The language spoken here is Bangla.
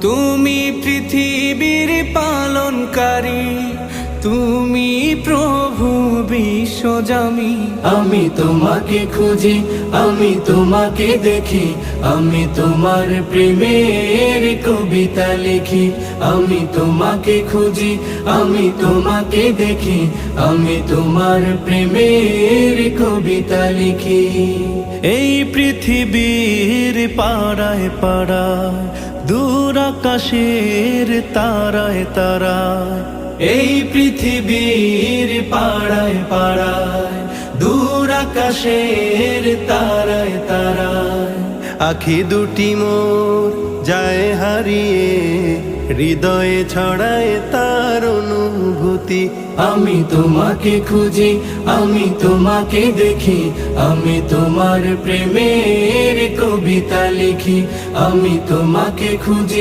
তুমি পৃথিবীর পালনকারী, তুমি প্রভু বিশ্বজামি। আমি তোমাকে খুঁজি, আমি তোমাকে দেখি, আমি তোমার প্রেমের কবিতা লিখি। আমি তোমাকে খুঁজি, আমি তোমাকে দেখি, আমি তোমার প্রেমের কবিতা লিখি। এই পৃথিবীর পাড়ায় পাড়ায়, দূর আকাশের তারায় তারায়, এই পৃথিবীর পাড়ায় পাড়ায়, দূর আকাশের তারায় তারায়, আখি দুটি মোর যায় হারিয়ে, হৃদয়ে ছড়ায় তার অনুভূতি। আমি তোমাকে খুঁজি, আমি তোমাকে দেখি, আমি তোমার প্রেমের কবিতা লিখি। আমি তোমাকে খুঁজি,